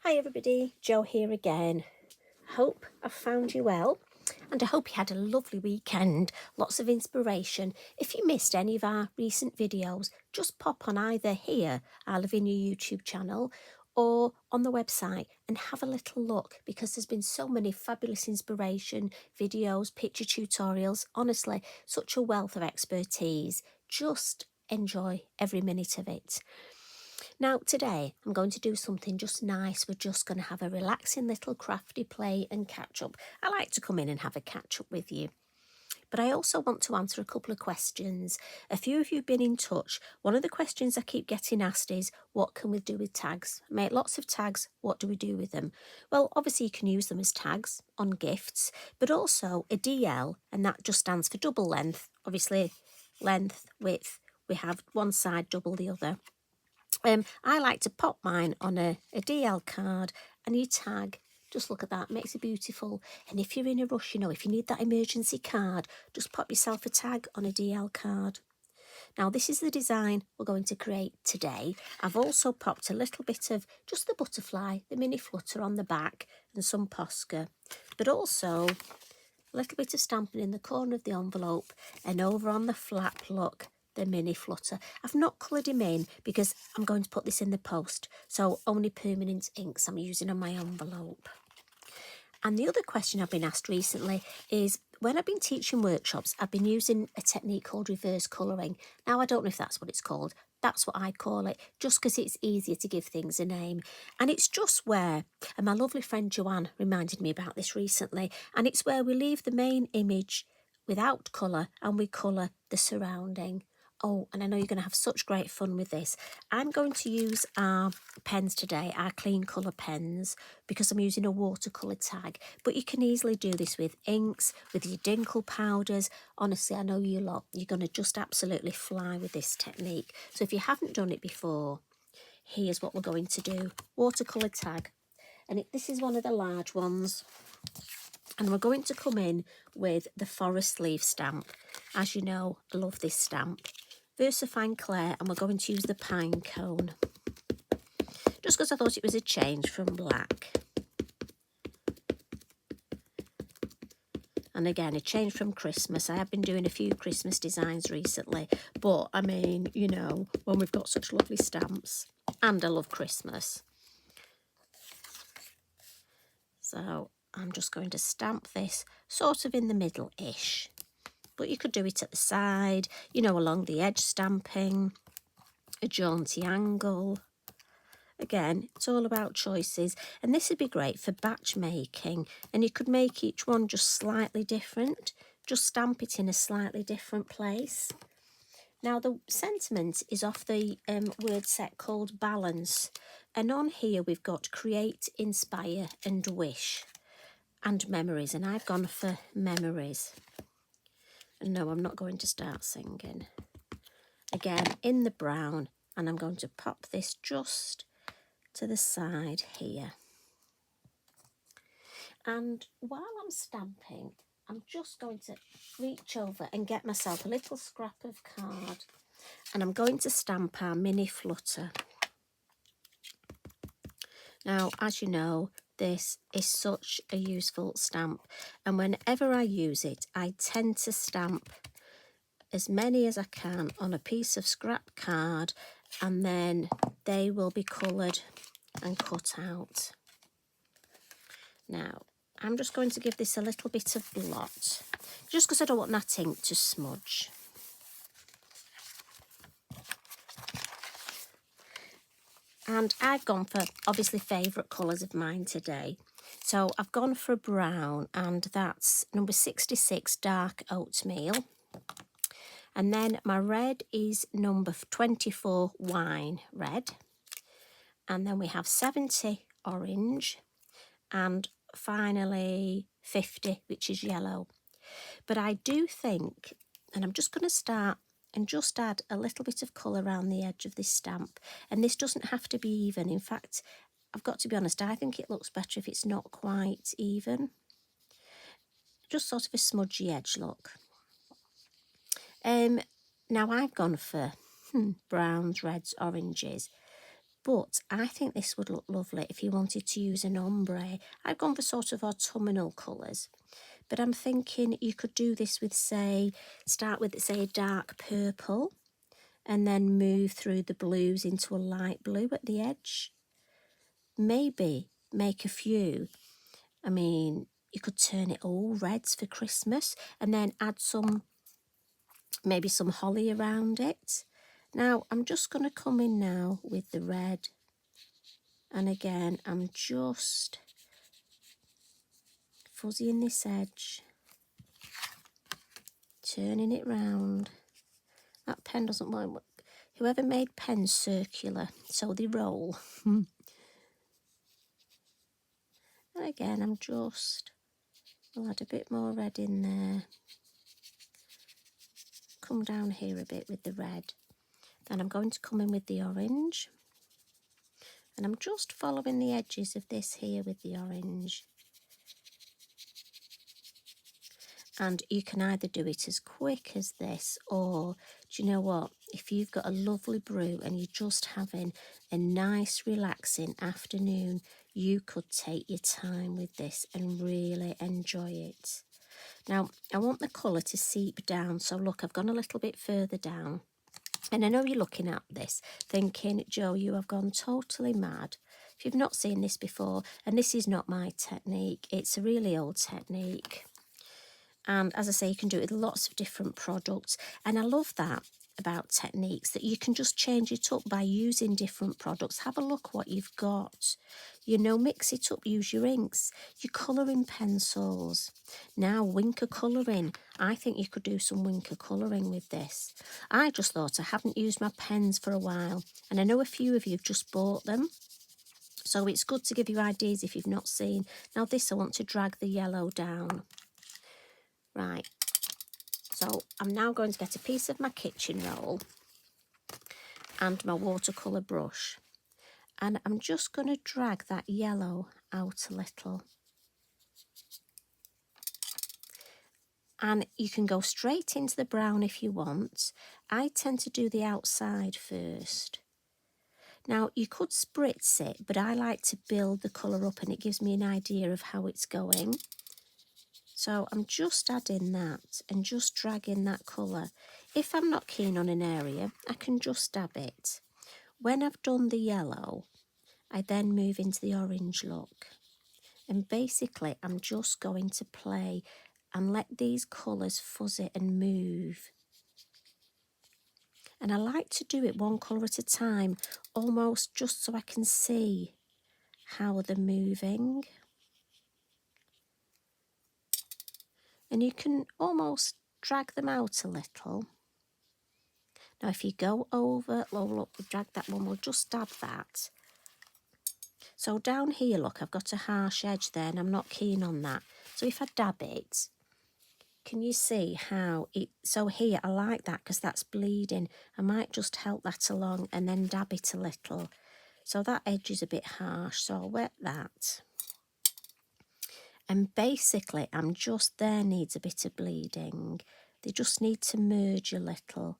Hi everybody, Jo here again. Hope I've found you well and I hope you had a lovely weekend, lots of inspiration. If you missed any of our recent videos, just pop on either here, our Lavinia YouTube channel, or on the website and have a little look because there's been so many fabulous inspiration videos, picture tutorials, honestly, such a wealth of expertise. Just enjoy every minute of it. Now today I'm going to do something just nice. We're just going to have a relaxing little crafty play and catch up. I like to come in and have a catch up with you. But I also want to answer a couple of questions. A few of you have been in touch. One of the questions I keep getting asked is, what can we do with tags? I make lots of tags, what do we do with them? Well, obviously you can use them as tags on gifts, but also a DL, and that just stands for double length. Obviously, length, width, we have one side, double the other. I like to pop mine on a DL card and you tag. Just look at that, makes it beautiful. And if you're in a rush, if you need that emergency card, just pop yourself a tag on a DL card. Now this is the design we're going to create today. I've also popped a little bit of just the butterfly, the mini flutter on the back and some Posca, but also a little bit of stamping in the corner of the envelope and over on the flap, look, the mini flutter. I've not coloured him in because I'm going to put this in the post, so only permanent inks I'm using on my envelope. And the other question I've been asked recently is, when I've been teaching workshops, I've been using a technique called reverse colouring. Now, I don't know if that's what it's called. That's what I call it, just because it's easier to give things a name. And it's just where, and my lovely friend Joanne reminded me about this recently, and it's where we leave the main image without colour and we colour the surrounding. Oh, and I know you're going to have such great fun with this. I'm going to use our pens today, our clean colour pens, because I'm using a watercolour tag. But you can easily do this with inks, with your dinkle powders. Honestly, I know you lot, you're going to just absolutely fly with this technique. So if you haven't done it before, here's what we're going to do. Watercolour tag. And this is one of the large ones. And we're going to come in with the forest leaf stamp. As you know, I love this stamp. Versafine Clair, and we're going to use the Pinecone. Just because I thought it was a change from black. And again, a change from Christmas. I have been doing a few Christmas designs recently. But, I mean, when we've got such lovely stamps. And I love Christmas. So, I'm just going to stamp this sort of in the middle-ish. But you could do it at the side, along the edge stamping, a jaunty angle. Again, it's all about choices. And this would be great for batch making. And you could make each one just slightly different. Just stamp it in a slightly different place. Now, the sentiment is off the word set called balance. And on here, we've got create, inspire, and wish. And memories. And I've gone for memories. No, I'm not going to start singing. Again, in the brown, and I'm going to pop this just to the side here. And while I'm stamping, I'm just going to reach over and get myself a little scrap of card, and I'm going to stamp our mini flutter. Now, as you know, this is such a useful stamp, and whenever I use it, I tend to stamp as many as I can on a piece of scrap card, and then they will be coloured and cut out. Now, I'm just going to give this a little bit of blot, just because I don't want that ink to smudge. And I've gone for, obviously, favourite colours of mine today. So I've gone for a brown, and that's number 66, Dark Oatmeal. And then my red is number 24, Wine Red. And then we have 70, Orange. And finally 50, which is yellow. But I do think, and I'm just going to start and just add a little bit of colour around the edge of this stamp. And this doesn't have to be even. In fact, I've got to be honest, I think it looks better if it's not quite even. Just sort of a smudgy edge look. Now I've gone for browns, reds, oranges. But I think this would look lovely if you wanted to use an ombre. I've gone for sort of autumnal colours. But I'm thinking you could do this with, say, start with, say, a dark purple and then move through the blues into a light blue at the edge. Maybe make a few. I mean, you could turn it all reds for Christmas and then add maybe some holly around it. Now, I'm just going to come in now with the red. And again, I'm just fuzzying this edge, turning it round. That pen doesn't mind. Whoever made pens circular, so they roll. And again, I'll add a bit more red in there. Come down here a bit with the red. Then I'm going to come in with the orange. And I'm just following the edges of this here with the orange. And you can either do it as quick as this, or do you know what? If you've got a lovely brew and you're just having a nice relaxing afternoon, you could take your time with this and really enjoy it. Now, I want the colour to seep down. So look, I've gone a little bit further down. And I know you're looking at this thinking, Jo, you have gone totally mad. If you've not seen this before, and this is not my technique, it's a really old technique. And as I say, you can do it with lots of different products. And I love that about techniques, that you can just change it up by using different products. Have a look what you've got. You know, mix it up, use your inks, your colouring pencils. Now, winker colouring. I think you could do some winker colouring with this. I just thought I haven't used my pens for a while. And I know a few of you have just bought them. So it's good to give you ideas if you've not seen. Now this, I want to drag the yellow down. Right, so I'm now going to get a piece of my kitchen roll and my watercolour brush, and I'm just going to drag that yellow out a little. And you can go straight into the brown if you want. I tend to do the outside first. Now, you could spritz it, but I like to build the colour up and it gives me an idea of how it's going. So I'm just adding that and just dragging that colour. If I'm not keen on an area, I can just dab it. When I've done the yellow, I then move into the orange look. And basically, I'm just going to play and let these colours fuzzy and move. And I like to do it one colour at a time, almost just so I can see how they're moving. And you can almost drag them out a little. Now, if you go over, oh look, we've dragged that one, we'll just dab that. So down here, look, I've got a harsh edge there and I'm not keen on that. So if I dab it, can you see how it, so here I like that because that's bleeding. I might just help that along and then dab it a little. So that edge is a bit harsh, so I'll wet that. And basically, there needs a bit of bleeding. They just need to merge a little.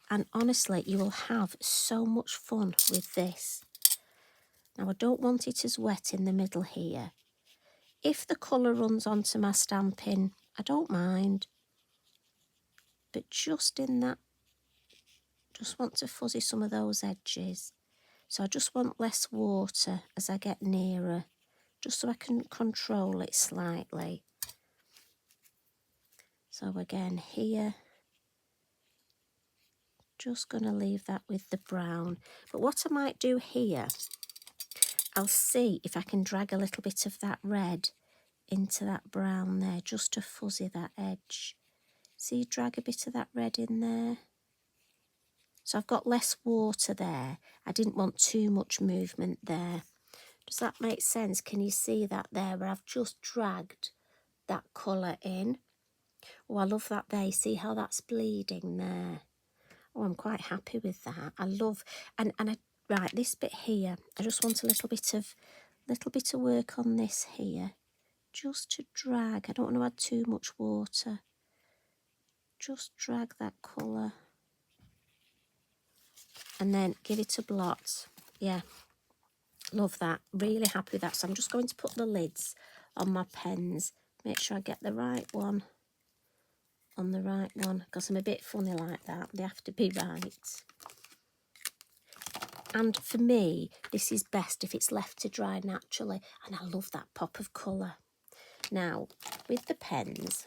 And honestly, you will have so much fun with this. Now, I don't want it as wet in the middle here. If the colour runs onto my stamping, I don't mind. But just in that, just want to fuzzy some of those edges. So I just want less water as I get nearer, just so I can control it slightly. So again, here, just going to leave that with the brown. But what I might do here, I'll see if I can drag a little bit of that red into that brown there, just to fuzzy that edge. See, drag a bit of that red in there. So I've got less water there. I didn't want too much movement there. Does that make sense? Can you see that there where I've just dragged that colour in? Oh, I love that there. You see how that's bleeding there? Oh, I'm quite happy with that. I love, right, this bit here, I just want a little bit of work on this here. Just to drag. I don't want to add too much water. Just drag that colour. And then give it a blot. Yeah, Love that. Really happy with that. So I'm just going to put the lids on my pens. Make sure I get the right one on the right one, because I'm a bit funny like that. They have to be right. And for me, this is best if it's left to dry naturally. And I love that pop of colour. Now, with the pens,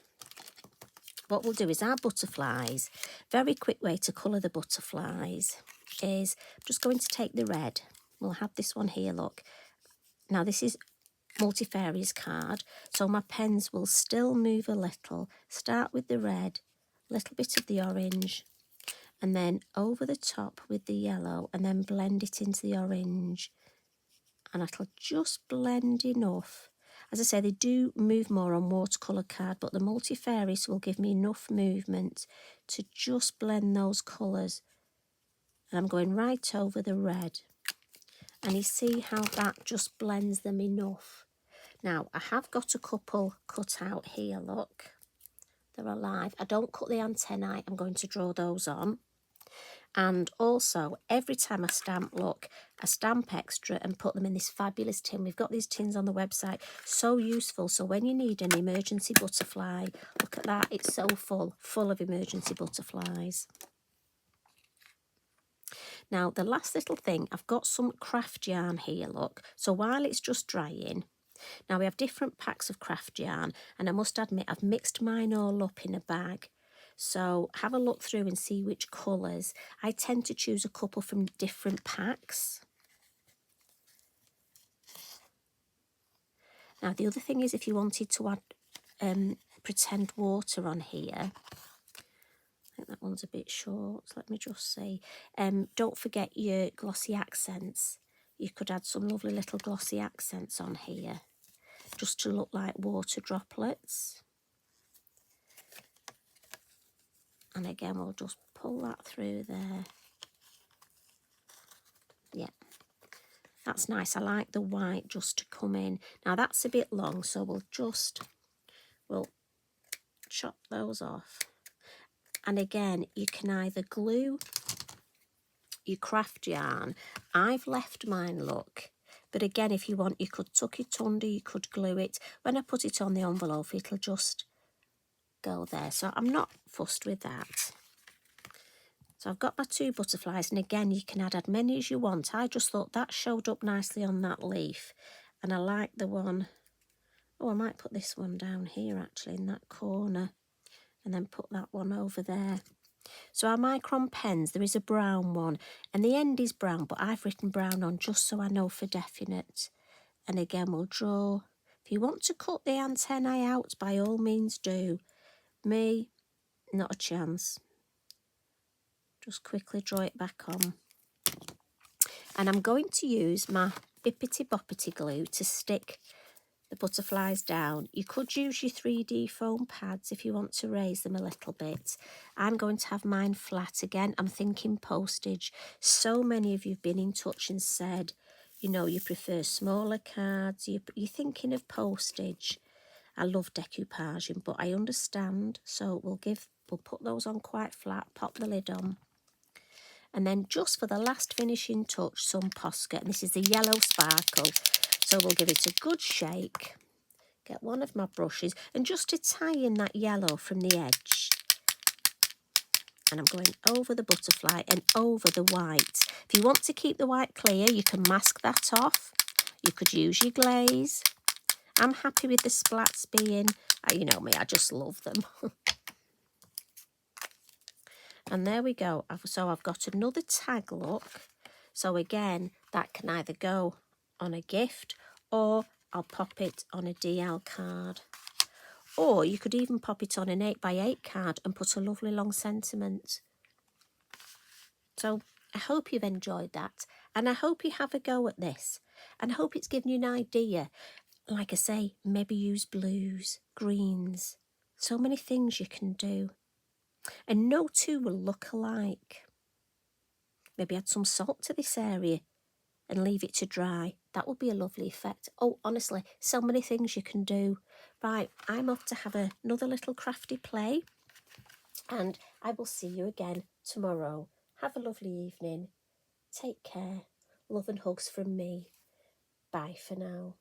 what we'll do is our butterflies, very quick way to colour the butterflies is I'm just going to take the red. We'll have this one here, look. Now, this is multifarious card, so my pens will still move a little. Start with the red, little bit of the orange, and then over the top with the yellow, and then blend it into the orange. And it'll just blend enough. As I say, they do move more on watercolour card, but the multifarious will give me enough movement to just blend those colours. And I'm going right over the red. And you see how that just blends them enough. Now, I have got a couple cut out here, look. They're alive. I don't cut the antennae. I'm going to draw those on. And also, every time I stamp, look, I stamp extra and put them in this fabulous tin. We've got these tins on the website. So useful. So when you need an emergency butterfly, look at that. It's so full of emergency butterflies. Now, the last little thing, I've got some craft yarn here, look. So while it's just drying, now we have different packs of craft yarn, and I must admit I've mixed mine all up in a bag. So have a look through and see which colours. I tend to choose a couple from different packs. Now the other thing is, if you wanted to add pretend water on here, I think that one's a bit short. Let me just see. Don't forget your glossy accents. You could add some lovely little glossy accents on here, just to look like water droplets. And again, we'll just pull that through there. Yeah, that's nice. I like the white just to come in. Now that's a bit long, so we'll chop those off. And again, you can either glue your craft yarn. I've left mine, look. But again, if you want, you could tuck it under, you could glue it. When I put it on the envelope, it'll just go there. So I'm not fussed with that. So I've got my two butterflies, and again, you can add as many as you want. I just thought that showed up nicely on that leaf. And I like the one, oh, I might put this one down here, actually, in that corner. And then put that one over there. So our micron pens, there is a brown one, and the end is brown, but I've written brown on just so I know for definite. And again, we'll draw. If you want to cut the antennae out, by all means do. Me, not a chance. Just quickly draw it back on. And I'm going to use my Bippity Boppity glue to stick the butterflies down. You could use your 3D foam pads if you want to raise them a little bit. I'm going to have mine flat again. I'm thinking postage. So many of you have been in touch and said, you know, you prefer smaller cards. You're thinking of postage. I love decoupaging, but I understand. So we'll put those on quite flat, pop the lid on. And then just for the last finishing touch, some Posca. And this is the yellow sparkle. So we'll give it a good shake. Get one of my brushes. And just to tie in that yellow from the edge. And I'm going over the butterfly and over the white. If you want to keep the white clear, you can mask that off. You could use your glaze. I'm happy with the splats being, you know me, I just love them. And there we go. So I've got another tag look. So again, that can either go on a gift, or I'll pop it on a DL card. Or you could even pop it on an 8x8 card and put a lovely long sentiment. So I hope you've enjoyed that. And I hope you have a go at this. And I hope it's given you an idea. Like I say, maybe use blues, greens. So many things you can do. And no two will look alike. Maybe add some salt to this area and leave it to dry. That would be a lovely effect. Oh, honestly, so many things you can do. Right, I'm off to have another little crafty play. And I will see you again tomorrow. Have a lovely evening. Take care. Love and hugs from me. Bye for now.